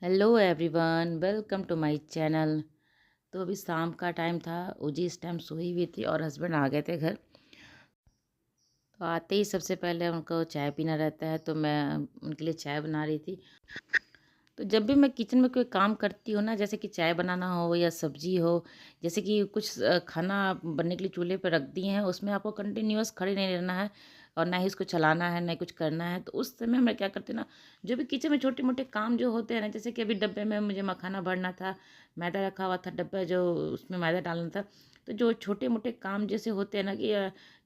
Hello everyone, welcome to my channel. तो अभी शाम का टाइम था। जी इस टाइम सोई हुई थी और हस्बैंड आ गए थे घर। तो आते ही सबसे पहले उनको चाय पीना रहता है, तो मैं उनके लिए चाय बना रही थी। तो जब भी मैं किचन में कोई काम करती हूँ ना, जैसे कि चाय बनाना हो या सब्जी हो, जैसे कि कुछ खाना आप बनने के लिए चूल्हे पर रख दिए हैं, उसमें आपको कंटिन्यूअस खड़े नहीं रहना है और ना ही उसको चलाना है, ना ही कुछ करना है। तो उस समय मैं क्या करती हूँ ना, जो भी किचन में छोटे मोटे काम जो होते हैं ना, जैसे कि अभी डब्बे में मुझे मखाना भरना था, मैदा रखा हुआ था डब्बा, जो उसमें मैदा डालना था। तो जो छोटे मोटे काम जैसे होते हैं ना कि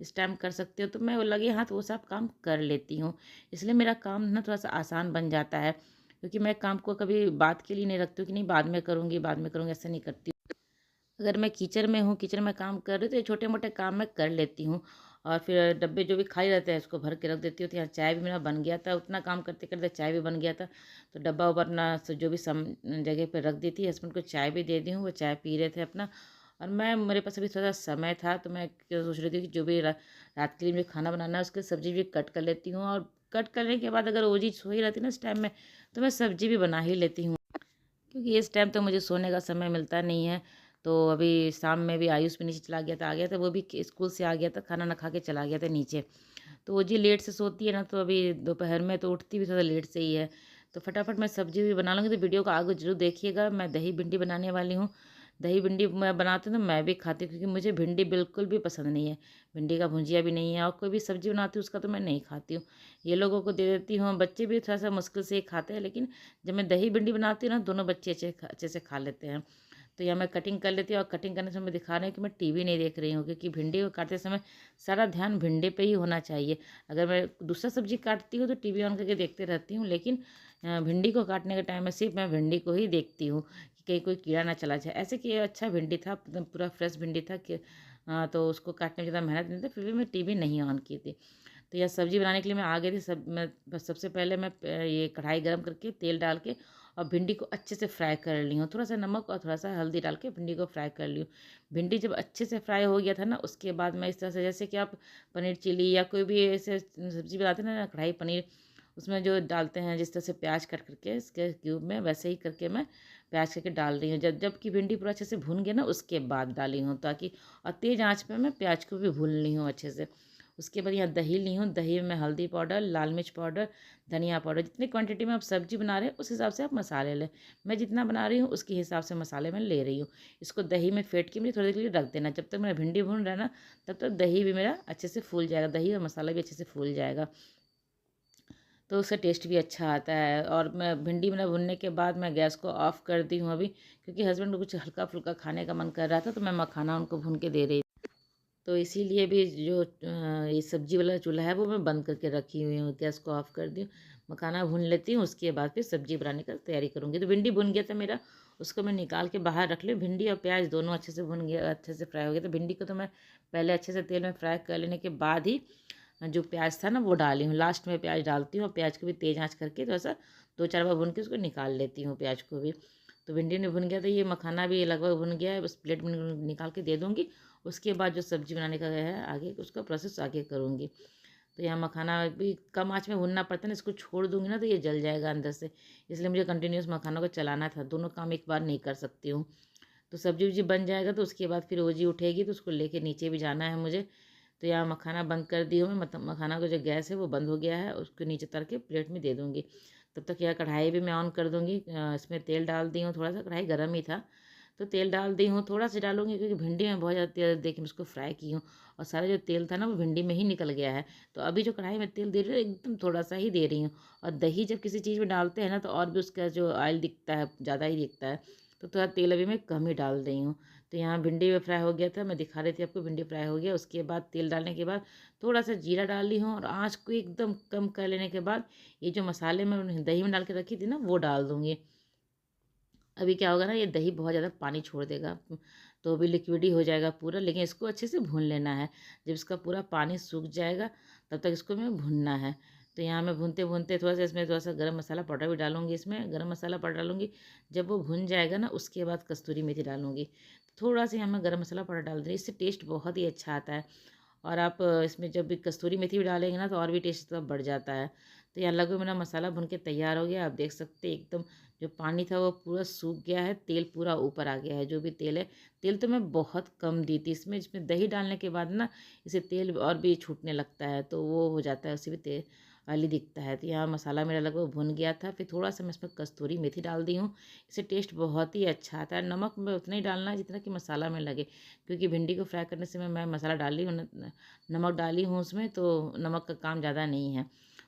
इस टाइम कर सकते हो, तो मैं वो लगे हाथ वो सब काम कर लेती हूँ। इसलिए मेरा काम ना थोड़ा सा आसान बन जाता है, क्योंकि मैं काम को कभी बात के लिए नहीं रखती हूँ कि नहीं बाद में करूँगी, ऐसा नहीं करती हूँ। अगर मैं किचन में हूँ, किचन में काम कर रही हूँ, तो ये छोटे मोटे काम मैं कर लेती हूँ। और फिर डब्बे जो भी खाली रहते हैं उसको भर के रख देती हूँ। तो यहाँ चाय भी मेरा बन गया था, उतना काम करते करते चाय भी बन गया था। तो डब्बा उब्बा अपना जो भी सम जगह पर रख दी थी। हस्बैंड को चाय भी दे दी हूँ, वो चाय पी रहे थे अपना। और मैं मेरे पास अभी थोड़ा सा समय था, तो मैं क्या सोच रही थी कि जो भी रात के लिए मुझे खाना बनाना है उसके सब्ज़ी भी कट कर लेती हूँ। और कट करने के बाद अगर वो चीज़ सो ही रहती ना इस टाइम में, तो मैं सब्ज़ी भी बना ही लेती हूँ, क्योंकि इस टाइम तो मुझे सोने का समय मिलता नहीं है। तो अभी शाम में भी आयुष भी नीचे चला गया था, आ गया था वो भी स्कूल से आ गया था, खाना ना खा के चला गया था नीचे। तो वो जी लेट से सोती है ना, तो अभी दोपहर में तो उठती भी थोड़ा लेट से ही है। तो फटाफट मैं सब्जी भी बना लूँगी। तो वीडियो को आगे जरूर देखिएगा। मैं दही भिंडी बनाने वाली हूँ। दही भिंडी मैं बनाती हूँ तो मैं भी खाती हूँ, क्योंकि मुझे भिंडी बिल्कुल भी पसंद नहीं है। भिंडी का भुजिया भी नहीं है, और कोई भी सब्जी बनाती हूँ उसका तो मैं नहीं खाती हूँ। ये लोगों को दे देती हूँ, बच्चे भी थोड़ा सा मुश्किल से ही खाते हैं, लेकिन जब मैं दही भिंडी बनाती हूँ ना, दोनों बच्चे अच्छे से खा लेते हैं। तो या मैं कटिंग कर लेती हूँ, और कटिंग करने से मैं दिखा रही हूँ कि मैं टीवी नहीं देख रही हूँ, क्योंकि भिंडी को काटते समय सारा ध्यान भिंडी पे ही होना चाहिए। अगर मैं दूसरा सब्जी काटती हूँ तो टीवी ऑन करके देखते रहती हूँ, लेकिन भिंडी को काटने के टाइम में सिर्फ मैं भिंडी को ही देखती हूँ कि कहीं कोई कीड़ा ना चला जाए। ऐसे कि ये अच्छा भिंडी था, एकदम पूरा फ्रेश भिंडी था कि तो उसको काटने में ज़्यादा मेहनत नहीं थी, फिर भी मैं टीवी नहीं ऑन की थी। तो यह सब्ज़ी बनाने के लिए मैं आ गई थी। मैं बस सबसे पहले मैं ये कढ़ाई गरम करके तेल डाल के और भिंडी को अच्छे से फ्राई कर ली हूँ। थोड़ा सा नमक और थोड़ा सा हल्दी डाल के भिंडी को फ्राई कर ली हूँ। भिंडी जब अच्छे से फ्राई हो गया था ना, उसके बाद मैं इस तरह से, जैसे कि आप पनीर चिली या कोई भी ऐसे सब्ज़ी बनाते हैं ना, कढ़ाई पनीर, उसमें जो डालते हैं जिस तरह से प्याज कट करके इसके क्यूब में, वैसे ही करके मैं प्याज करके डाल रही हूँ। जबकि भिंडी पूरा अच्छे से भून गया ना, उसके बाद डाली हूँ, ताकि और तेज़ आँच पे मैं प्याज को भी भून ली हूँ अच्छे से। उसके बाद यहाँ दही ली हूँ। दही में हल्दी पाउडर, लाल मिर्च पाउडर, धनिया पाउडर, जितनी क्वांटिटी में आप सब्जी बना रहे हैं उस हिसाब से आप मसाले लें। मैं जितना बना रही हूँ उसके हिसाब से मसाले मैं ले रही हूँ। इसको दही में फेंट के मुझे थोड़ी देर के लिए रख देना। जब तक मेरा भिंडी भून रहा है ना, तब तक दही भी मेरा अच्छे से फूल जाएगा, दही और मसाला भी अच्छे से फूल जाएगा, तो उसका टेस्ट भी अच्छा आता है। और मैं भिंडी मेरा भुनने के बाद मैं गैस को ऑफ़ कर दी हूँ अभी, क्योंकि हस्बैंड को कुछ हल्का फुल्का खाने का मन कर रहा था, तो मैं मखाना उनको भून के दे रही। तो इसीलिए भी जो ये सब्ज़ी वाला चूल्हा है वो मैं बंद करके रखी हुई हूँ, गैस को ऑफ़ कर दी हूँ। मखाना भून लेती हूँ, उसके बाद फिर सब्ज़ी बनाने का तैयारी करूँगी। तो भिंडी भुन गया था मेरा, उसको मैं निकाल के बाहर रख ली। भिंडी और प्याज दोनों अच्छे से भुन गया, अच्छे से फ्राई हो गया। तो भिंडी को तो मैं पहले अच्छे से तेल में फ्राई कर लेने के बाद ही जो प्याज था ना वो डाली हूँ। लास्ट में प्याज डालती हूँ, और प्याज को भी तेज़ आँच करके थोड़ा-सा 2-4 बार भून के उसको निकाल लेती हूँ प्याज को भी। तो भिंडी ने भुन गया, तो ये मखाना भी लगभग भुन गया है, बस प्लेट में निकाल के दे दूँगी। उसके बाद जो सब्ज़ी बनाने का है आगे, उसका प्रोसेस आगे करूँगी। तो यहाँ मखाना भी कम आँच में भूनना पड़ता है ना, इसको छोड़ दूँगी ना तो ये जल जाएगा अंदर से। इसलिए मुझे कंटिन्यूअस मखाना को चलाना था, दोनों काम एक बार नहीं कर सकती हूँ। तो सब्ज़ी-वब्ज़ी बन जाएगा, तो उसके बाद फिर रोजी उठेगी तो उसको लेके नीचे भी जाना है मुझे। तो यहाँ मखाना बंद कर दी हूँ मैं, मतलब मखाना का जो गैस है वो बंद हो गया है, उसको नीचे उतार के प्लेट में दे दूँगी। तब तक यह कढ़ाई भी मैं ऑन कर दूँगी। इसमें तेल डाल दी हूँ, थोड़ा-सा कढ़ाई गरम ही था, तो तेल डाल दी हूँ। थोड़ा-सा डालूँगी क्योंकि भिंडी में बहुत ज़्यादा तेल देखिए मैं उसको फ्राई की हूँ, और सारा जो तेल था ना वो भिंडी में ही निकल गया है। तो अभी जो कढ़ाई में तेल दे रही हूँ एकदम थोड़ा-सा ही दे रही हूँ। और दही जब किसी चीज़ में डालते हैं ना, तो और भी उसका जो ऑयल दिखता है ज़्यादा ही दिखता है। तो थोड़ा तेल अभी मैं कम ही डाल रही हूँ। तो यहाँ भिंडी भी फ्राई हो गया था, मैं दिखा रही थी आपको, भिंडी फ्राई हो गया। उसके बाद तेल डालने के बाद थोड़ा-सा जीरा डाल ली हूँ, और आँच को एकदम कम कर लेने के बाद ये जो मसाले मैं दही में डाल के रखी थी ना वो डाल दूँगी। अभी क्या होगा ना, ये दही बहुत ज़्यादा पानी छोड़ देगा, तो अभी लिक्विड ही हो जाएगा पूरा, लेकिन इसको अच्छे से भून लेना है। जब इसका पूरा पानी सूख जाएगा तब तक इसको मैं भूनना है। तो यहाँ मैं भूनते-भूनते थोड़ा-सा इसमें थोड़ा-सा गरम मसाला पाउडर भी डालूँगी, इसमें गरम मसाला पाउडर डालूँगी। जब वो भुन जाएगा ना उसके बाद कस्तूरी मेथी डालूँगी। थोड़ा-सा यहाँ मैं गरम मसाला पाउडर डाल रही हूँ, इससे टेस्ट बहुत ही अच्छा आता है। और आप इसमें जब भी कस्तूरी मेथी भी डालेंगे ना, तो और भी टेस्ट इसका बढ़ जाता है। तो यहाँ लगभग मेरा मसाला भुन के तैयार हो गया। आप देख सकते हैं एकदम जो पानी था वो पूरा सूख गया है, तेल पूरा ऊपर आ गया है। जो भी तेल है, तेल तो मैं बहुत कम दी थी इसमें। इसमें दही डालने के बाद ना इसे तेल और भी छूटने लगता है, तो वो हो जाता है, उससे भी तेल ऑयली दिखता है। तो यहाँ मसाला मेरा लगभग भुन गया था। फिर थोड़ा सा मैं इसमें कस्तूरी मेथी डाल दी हूँ, इससे टेस्ट बहुत ही अच्छा आता है। नमक में उतना ही डालना है जितना कि मसाला में लगे, क्योंकि भिंडी को फ्राई करने से मैं मसाला डाली हूँ, नमक डाली हूँ उसमें, तो नमक का काम ज़्यादा नहीं है।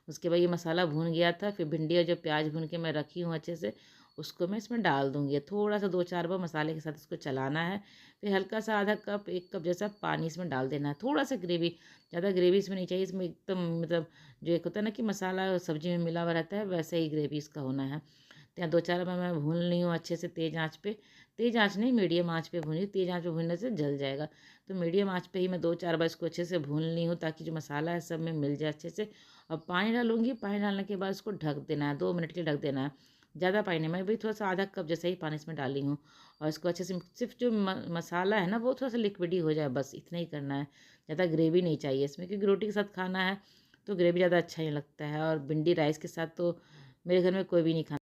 उसके बाद ये मसाला भून गया था। फिर भिंडी और जो प्याज भून के मैं रखी हूँ अच्छे से, उसको मैं इसमें डाल दूँगी। थोड़ा सा 2-4 बार मसाले के साथ इसको चलाना है। फिर हल्का सा आधा कप 1 कप जैसा पानी इसमें डाल देना है। थोड़ा सा ग्रेवी, ज़्यादा ग्रेवी इसमें नहीं चाहिए। इसमें एकदम मतलब जो एक होता है ना कि मसाला सब्जी में मिला हुआ रहता है, वैसे ही ग्रेवी इसका होना है। तो यहाँ 2-4 बार मैं भून ली हूँ अच्छे से तेज़ आँच पे। तेज़ आँच नहीं, मीडियम आँच पे भूनी, तेज़ आँच पे भूनने से जल जाएगा। तो मीडियम आँच पे ही मैं 2-4 बार इसको अच्छे से भून ली हूँ, ताकि जो मसाला है सब में मिल जाए अच्छे से। अब पानी डालूँगी, पानी डालने के बाद इसको ढक देना है, 2 मिनट के लिए ढक देना है। ज़्यादा पानी नहीं, मैं भी थोड़ा-सा आधा कप जैसा ही पानी इसमें डाली हूँ। और इसको अच्छे से सिर्फ़ जो मसाला है ना वो थोड़ा-सा लिक्विडी हो जाए, बस इतना ही करना है। ज़्यादा ग्रेवी नहीं चाहिए इसमें, क्योंकि रोटी के साथ खाना है तो ग्रेवी ज़्यादा अच्छा नहीं लगता है। और भिंडी राइस के साथ तो मेरे घर में कोई भी नहीं खाता।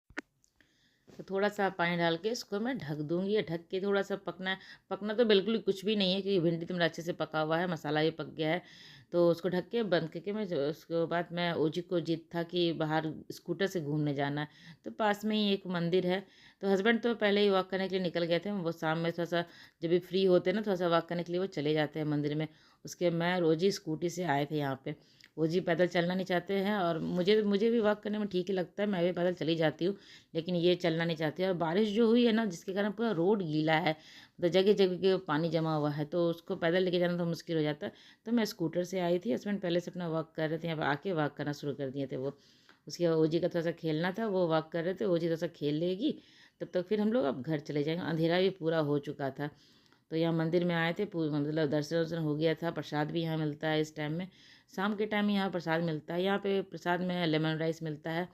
तो थोड़ा सा पानी डाल के इसको मैं ढक दूँगी। या ढक के थोड़ा सा पकना है। पकना तो बिल्कुल ही कुछ भी नहीं है, क्योंकि भिंडी तो मेरा अच्छे से पका हुआ है, मसाला भी पक गया है। तो उसको ढक के बंद करके मैं जो उसके बाद मैं ओजी को जिद था कि बाहर स्कूटर से घूमने जाना है, तो पास में ही एक मंदिर है। तो हस्बैंड तो पहले ही वॉक करने के लिए निकल गए थे। वो शाम में थोड़ा-सा जब भी फ्री होते हैं ना, थोड़ा-सा वॉक करने के लिए वो चले जाते हैं मंदिर में। उसके मैं और ओजी स्कूटी से आए थे यहाँ पे। ओजी पैदल चलना नहीं चाहते हैं, और मुझे मुझे भी वॉक करने में ठीक ही लगता है, मैं भी पैदल चली जाती हूँ। लेकिन ये चलना नहीं चाहती है। और बारिश जो हुई है ना, जिसके कारण पूरा रोड गीला है, मतलब जगह-जगह के पानी जमा हुआ है, तो उसको पैदल लेके जाना तो मुश्किल हो जाता है। तो मैं स्कूटर से आई थी, हस्बैंड पहले से अपना वॉक कर रहे थे, यहाँ पे आके वॉक करना शुरू कर दिए थे वो। उसके बाद ओजी का थोड़ा-सा खेलना था, वो वॉक कर रहे थे, ओजी थोड़ा-सा खेल लेगी, तब तक फिर हम लोग अब घर चले जाएँगे। अंधेरा भी पूरा हो चुका था। तो यहाँ मंदिर में आए थे, मतलब दर्शन-वर्शन हो गया था। प्रसाद भी यहाँ मिलता है इस टाइम में। शाम के टाइम यहाँ प्रसाद मिलता है। यहाँ पे प्रसाद में लेमन राइस मिलता है,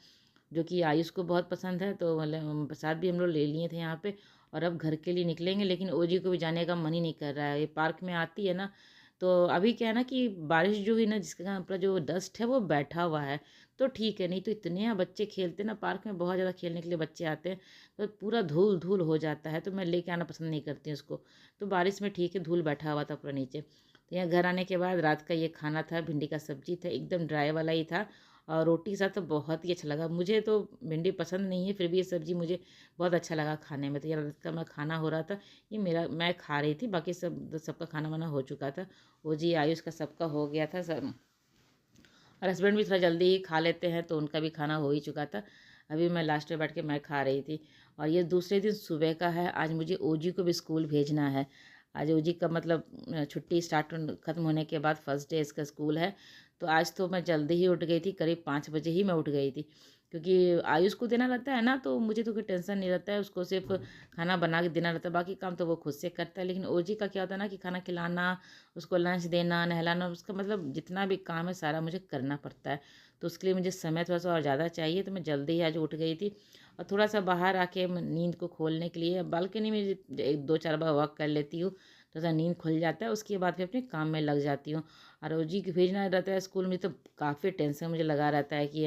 जो कि आयुष को बहुत पसंद है। तो मतलब प्रसाद भी हम लोग ले लिए थे यहाँ पे। और अब घर के लिए निकलेंगे, लेकिन ओजी को भी जाने का मन ही नहीं कर रहा है। ये पार्क में आती है ना, तो अभी क्या है ना कि बारिश जो हुई ना, जिसके कारण पूरा जो डस्ट है वो बैठा हुआ है, तो ठीक है। नहीं तो इतने यहाँ बच्चे खेलते हैं ना, पार्क में बहुत ज़्यादा खेलने के लिए बच्चे आते हैं, तो पूरा धूल धूल हो जाता है। तो मैं लेके आना पसंद नहीं करती हूँ उसको। तो बारिश में ठीक है, धूल बैठा हुआ था पूरा नीचे। तो यहाँ घर आने के बाद रात का ये खाना था, भिंडी का सब्जी था, एकदम ड्राई वाला ही था। और रोटी के साथ तो बहुत ही अच्छा लगा। मुझे तो भिंडी पसंद नहीं है, फिर भी ये सब्ज़ी मुझे बहुत अच्छा लगा खाने में। तो ये रात का मैं खाना हो रहा था, ये मेरा मैं खा रही थी, बाकी सबका खाना वाना हो चुका था। वो जी आयुष का सबका हो गया था सब। और हस्बैंड भी थोड़ा जल्दी ही खा लेते हैं, तो उनका भी खाना हो ही चुका था। अभी मैं लास्ट में बैठ के मैं खा रही थी। और ये दूसरे दिन सुबह का है। आज मुझे ओजी को भी स्कूल भेजना है। आज ओजी का मतलब छुट्टी ख़त्म होने के बाद फर्स्ट डे इसका स्कूल है। तो आज तो मैं जल्दी ही उठ गई थी, करीब 5 बजे ही मैं उठ गई थी, क्योंकि आयुष को देना रहता है ना, तो मुझे तो कोई टेंशन नहीं रहता है। उसको सिर्फ खाना बना के देना रहता है, बाकी काम तो वो खुद से करता है। लेकिन ओजी का क्या होता है ना कि खाना खिलाना, उसको लंच देना, नहलाना, उसका मतलब जितना भी काम है सारा मुझे करना पड़ता है। तो उसके लिए मुझे समय थोड़ा-सा और ज़्यादा चाहिए, तो मैं जल्दी ही आज उठ गई थी। और थोड़ा-सा बाहर आके नींद को खोलने के लिए बालकनी में 1-2-4 बार वॉक कर लेती हूँ, थोड़ा-सा नींद खुल जाता है। उसके बाद फिर अपने काम में लग जाती हूँ। और रोजी को भेजना रहता है स्कूल में, तो काफ़ी टेंशन मुझे लगा रहता है कि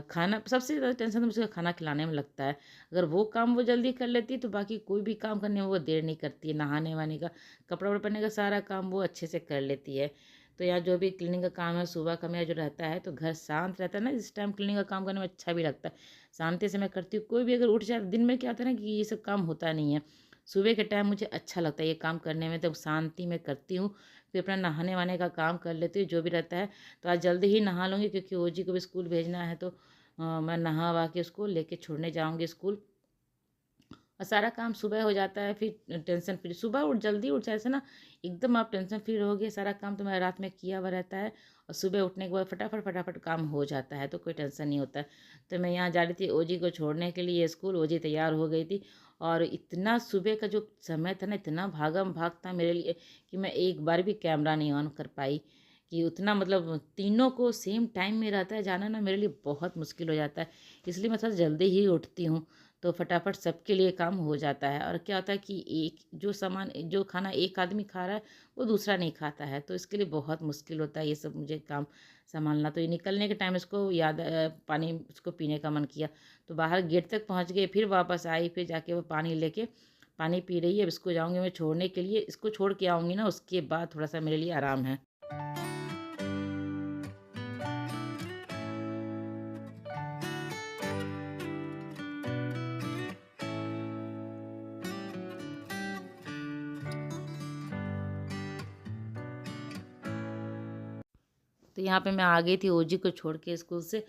खाना सबसे ज़्यादा टेंशन तो मुझे खाना खिलाने में लगता है। अगर वो काम वो जल्दी कर लेती है, तो बाकी कोई भी काम करने में वो देर नहीं करती है। नहाने-वहाने का, कपड़ा-वपड़ा पहनने का सारा काम वो अच्छे से कर लेती है। तो यहाँ जो भी क्लीनिंग का काम है सुबह का मेरा जो रहता है, तो घर शांत रहता है ना, इस टाइम क्लीनिंग का काम करने में अच्छा भी लगता है। शांति से मैं करती हूँ। कोई भी अगर उठ जाए, दिन में क्या होता है ना कि ये सब काम होता नहीं है। सुबह के टाइम मुझे अच्छा लगता है ये काम करने में, तो शांति में करती हूँ। फिर अपना नहाने-वहाने का काम कर लेती हूँ, जो भी रहता है। तो आज जल्दी ही नहा लूँगी, क्योंकि ओजी को भी स्कूल भेजना है, तो मैं नहा-वहा के उसको लेके छोड़ने जाऊँगी स्कूल। और सारा काम सुबह हो जाता है, फिर टेंशन फ्री। सुबह उठ जल्दी उठ जाए से ना, एकदम आप टेंशन फ्री रहोगे। सारा काम तो मैं रात में किया हुआ रहता है, और सुबह उठने के बाद फटाफट फटाफट काम हो जाता है, तो कोई टेंशन नहीं होता है। तो मैं यहाँ जा रही थी ओजी को छोड़ने के लिए स्कूल। ओजी तैयार हो गई थी, और इतना सुबह का जो समय था ना, इतना भागम भाग था मेरे लिए कि मैं एक बार भी कैमरा नहीं ऑन कर पाई। कि उतना मतलब तीनों को सेम टाइम में रहता है जाना ना, मेरे लिए बहुत मुश्किल हो जाता है। इसलिए मैं थोड़ा जल्दी ही उठती हूँ। तो फटाफट सबके लिए काम हो जाता है। और क्या होता है कि एक जो खाना एक आदमी खा रहा है वो दूसरा नहीं खाता है, तो इसके लिए बहुत मुश्किल होता है ये सब मुझे काम संभालना। तो ये निकलने के टाइम इसको पानी इसको पीने का मन किया, तो बाहर गेट तक पहुँच गए, फिर वापस आई, फिर जाके वो पानी लेके पानी पी रही है। अब इसको जाऊँगी मैं छोड़ने के लिए, इसको छोड़ के आऊँगी ना, उसके बाद थोड़ा-सा मेरे लिए आराम है। तो यहाँ पे मैं आ गई थी ओजी को छोड़ के स्कूल से,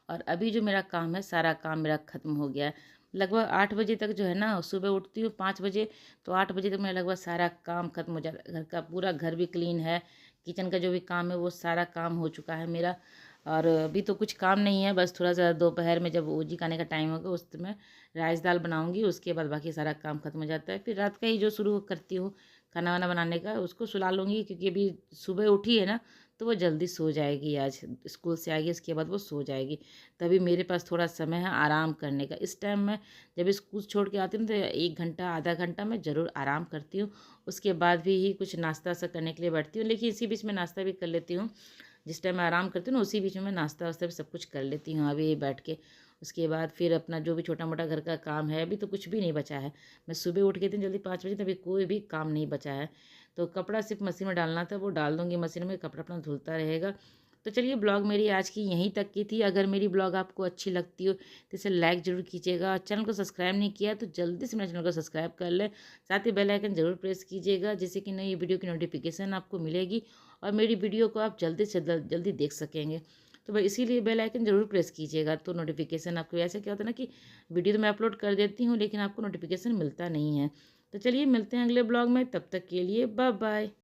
और अभी जो मेरा काम है सारा काम मेरा ख़त्म हो गया है। लगभग 8 बजे तक जो है ना, सुबह उठती हूँ 5 बजे, तो 8 बजे तक मेरा लगभग सारा काम ख़त्म हो जाता है। घर का पूरा घर भी क्लीन है, किचन का जो भी काम है वो सारा काम हो चुका है मेरा। और अभी तो कुछ काम नहीं है, बस थोड़ा-सा दोपहर में जब ओजी का आने का टाइम होगा उस समय राइस दाल बनाऊँगी, उसके बाद बाकी सारा काम ख़त्म हो जाता है। फिर रात का ही जो शुरू करती हूँ खाना-वाना बनाने का, उसको सुला लूँगी, क्योंकि अभी सुबह उठी है ना, तो वो जल्दी सो जाएगी। आज स्कूल से आएगी, उसके बाद वो सो जाएगी। तभी मेरे पास थोड़ा समय है आराम करने का। इस टाइम मैं जब स्कूल छोड़ के आती हूँ तो 1 घंटा आधा घंटा मैं ज़रूर आराम करती हूँ। उसके बाद भी ही कुछ नाश्ता-वाश्ता करने के लिए बैठती हूँ, लेकिन इसी बीच में नाश्ता भी कर लेती हूँ। जिस टाइम मैं आराम करती हूँ ना, उसी बीच में मैं नाश्ता-वाश्ता भी सब कुछ कर लेती हूँ अभी बैठ के। उसके बाद फिर अपना जो भी छोटा-मोटा घर का काम है, अभी तो कुछ भी नहीं बचा है। मैं सुबह उठ के इतनी जल्दी 5 बजे, तभी कोई भी काम नहीं बचा है। तो कपड़ा सिर्फ़ मशीन में डालना था, वो डाल दूँगी मशीन में, कपड़ा अपना धुलता रहेगा। तो चलिए, ब्लॉग मेरी आज की यहीं तक की थी। अगर मेरी ब्लॉग आपको अच्छी लगती हो तो इसे लाइक ज़रूर कीजिएगा। चैनल को सब्सक्राइब नहीं किया तो जल्दी से मेरे चैनल को सब्सक्राइब कर लें। साथ ही बेल आइकन ज़रूर प्रेस कीजिएगा, जिससे कि नई वीडियो की नोटिफ़िकेशन आपको मिलेगी और मेरी वीडियो को आप जल्दी से जल्दी देख सकेंगे। तो बस इसीलिए बेल आइकन ज़रूर प्रेस कीजिएगा, तो नोटिफ़िकेशन आपको, ऐसे क्या होता है ना कि वीडियो तो मैं अपलोड कर देती हूँ लेकिन आपको नोटिफ़िकेशन मिलता नहीं है। तो चलिए, मिलते हैं अगले ब्लॉग में, तब तक के लिए बाय बाय।